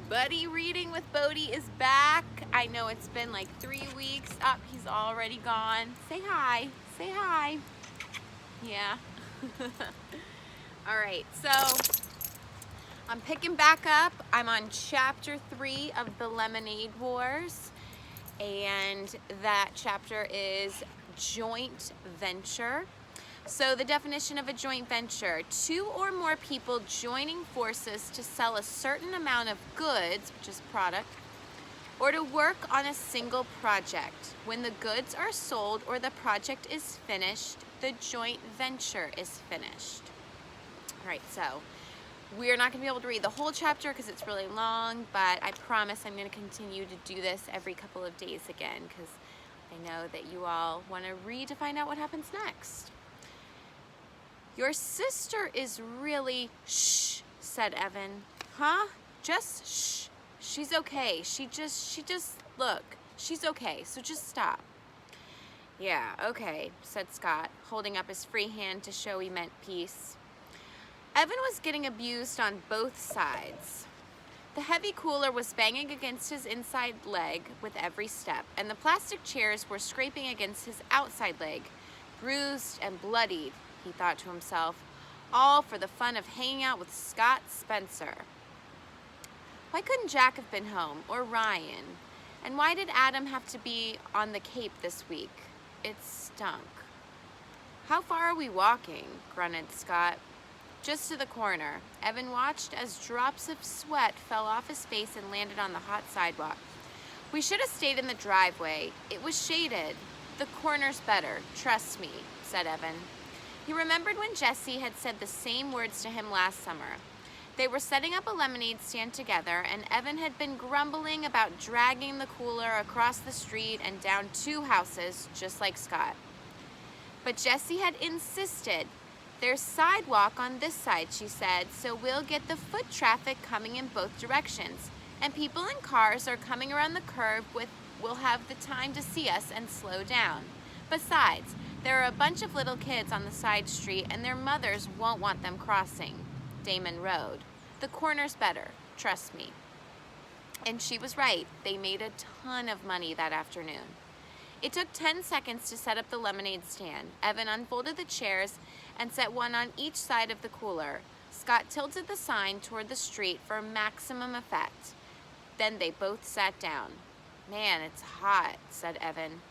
Buddy Reading with Bodie is back. I know it's been like 3 weeks. Up, he's already gone. Say hi. Say hi. Yeah. All right, so I'm picking back up. I'm on chapter 3 of the Lemonade Wars, and that chapter is joint venture. So the definition of a joint venture: 2 or more people joining forces to sell a certain amount of goods, which is product, or to work on a single project. When the goods are sold or the project is finished, the joint venture is finished. All right, so we're not going to be able to read the whole chapter because it's really long, but I promise I'm going to continue to do this every couple of days again because I know that you all want to read to find out what happens next. Your sister is really, shh, said Evan. Huh? Just shh. She's okay. She just, look, she's okay, so just stop. Yeah, okay, said Scott, holding up his free hand to show he meant peace. Evan was getting abused on both sides. The heavy cooler was banging against his inside leg with every step, and the plastic chairs were scraping against his outside leg, bruised and bloodied, he thought to himself, all for the fun of hanging out with Scott Spencer. Why couldn't Jack have been home, or Ryan? And why did Adam have to be on the Cape this week? It stunk. How far are we walking? Grunted Scott. Just to the corner. Evan watched as drops of sweat fell off his face and landed on the hot sidewalk. We should have stayed in the driveway. It was shaded. The corner's better, trust me, said Evan. He remembered when Jessie had said the same words to him last summer. They were setting up a lemonade stand together, and Evan had been grumbling about dragging the cooler across the street and down 2 houses, just like Scott. But Jessie had insisted. There's sidewalk on this side, she said, so we'll get the foot traffic coming in both directions, and people in cars are coming around the curve will have the time to see us and slow down. Besides, there are a bunch of little kids on the side street, and their mothers won't want them crossing Damon Road. The corner's better, trust me. And she was right. They made a ton of money that afternoon. It took 10 seconds to set up the lemonade stand. Evan unfolded the chairs and set one on each side of the cooler. Scott tilted the sign toward the street for maximum effect. Then they both sat down. Man, it's hot, said Evan.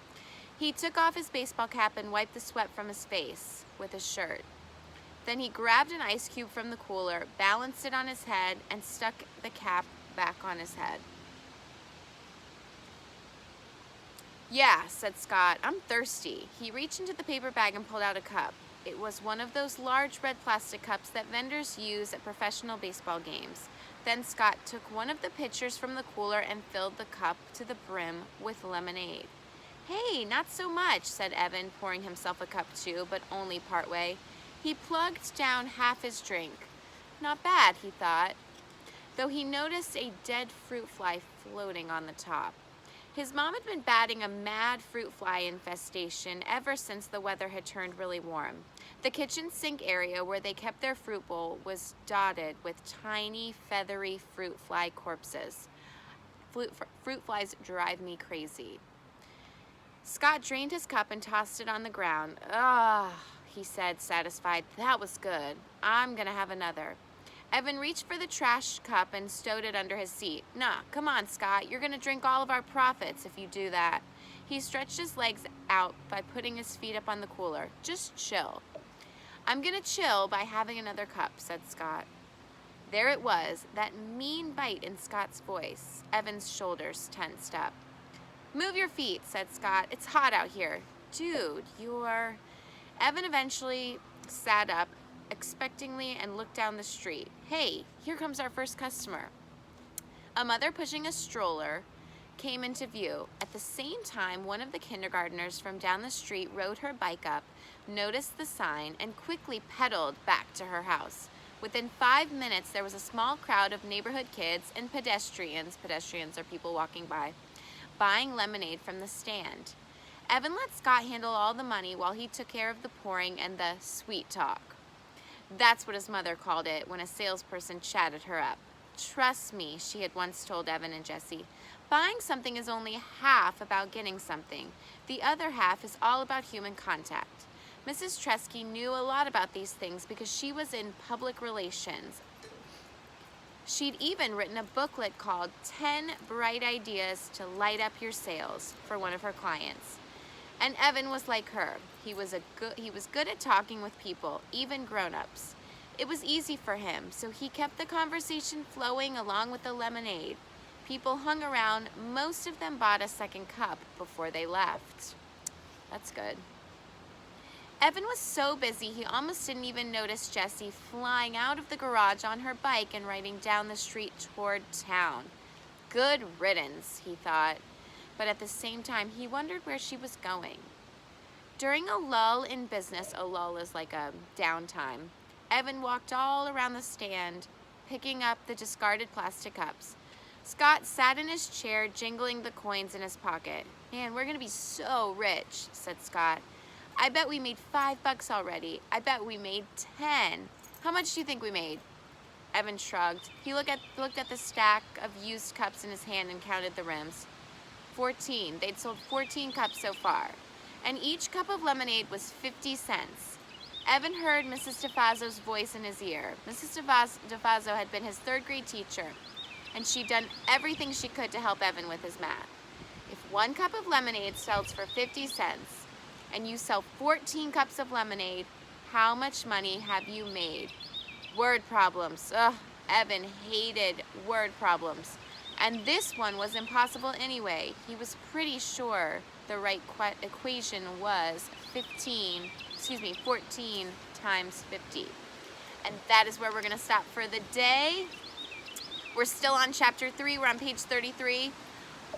He took off his baseball cap and wiped the sweat from his face with his shirt. Then he grabbed an ice cube from the cooler, balanced it on his head, and stuck the cap back on his head. Yeah, said Scott, I'm thirsty. He reached into the paper bag and pulled out a cup. It was one of those large red plastic cups that vendors use at professional baseball games. Then Scott took one of the pitchers from the cooler and filled the cup to the brim with lemonade. Hey, not so much, said Evan, pouring himself a cup too, but only partway. He plugged down half his drink. Not bad, he thought, though he noticed a dead fruit fly floating on the top. His mom had been batting a mad fruit fly infestation ever since the weather had turned really warm. The kitchen sink area where they kept their fruit bowl was dotted with tiny, feathery fruit fly corpses. Fruit flies drive me crazy. Scott drained his cup and tossed it on the ground. Ugh, he said, satisfied. That was good. I'm gonna have another. Evan reached for the trash cup and stowed it under his seat. Nah, come on, Scott. You're gonna drink all of our profits if you do that. He stretched his legs out by putting his feet up on the cooler. Just chill. I'm gonna chill by having another cup, said Scott. There it was, that mean bite in Scott's voice. Evan's shoulders tensed up. Move your feet, said Scott. It's hot out here. Dude, you're... Evan eventually sat up expectantly and looked down the street. Hey, here comes our first customer. A mother pushing a stroller came into view. At the same time, one of the kindergartners from down the street rode her bike up, noticed the sign, and quickly pedaled back to her house. Within 5 minutes, there was a small crowd of neighborhood kids and pedestrians are people walking by, buying lemonade from the stand. Evan let Scott handle all the money while he took care of the pouring and the sweet talk. That's what his mother called it when a salesperson chatted her up. Trust me, she had once told Evan and Jessie. Buying something is only half about getting something. The other half is all about human contact. Mrs. Tresky knew a lot about these things because she was in public relations. She'd even written a booklet called 10 Bright Ideas to Light Up Your Sales for one of her clients. And Evan was like her. He was good at talking with people, even grown-ups. It was easy for him, so he kept the conversation flowing along with the lemonade. People hung around. Most of them bought a second cup before they left. That's good. Evan was so busy he almost didn't even notice Jessie flying out of the garage on her bike and riding down the street toward town. Good riddance, he thought, but at the same time he wondered where she was going. During a lull in business, a lull is like a downtime, Evan walked all around the stand, picking up the discarded plastic cups. Scott sat in his chair, jingling the coins in his pocket. Man, we're gonna be so rich, said Scott. I bet we made $5 already. I bet we made 10. How much do you think we made? Evan shrugged. He looked at the stack of used cups in his hand and counted the rims. 14. They'd sold 14 cups so far. And each cup of lemonade was 50 cents. Evan heard Mrs. DeFazio's voice in his ear. Mrs. DeFazio had been his third-grade teacher, and she'd done everything she could to help Evan with his math. If one cup of lemonade sells for 50 cents, and you sell 14 cups of lemonade, how much money have you made? Word problems. Ugh, Evan hated word problems. And this one was impossible anyway. He was pretty sure the right equation was 14 times 50. And that is where we're gonna stop for the day. We're still on chapter 3, we're on page 33.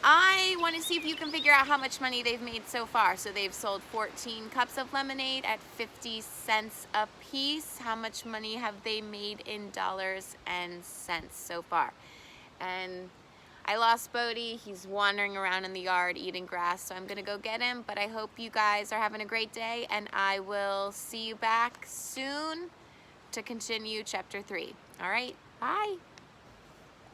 I want to see if you can figure out how much money they've made so far. So they've sold 14 cups of lemonade at 50 cents a piece. How much money have they made in dollars and cents so far? And I lost Bodie. He's wandering around in the yard eating grass, so I'm going to go get him. But I hope you guys are having a great day, and I will see you back soon to continue chapter 3. All right, bye.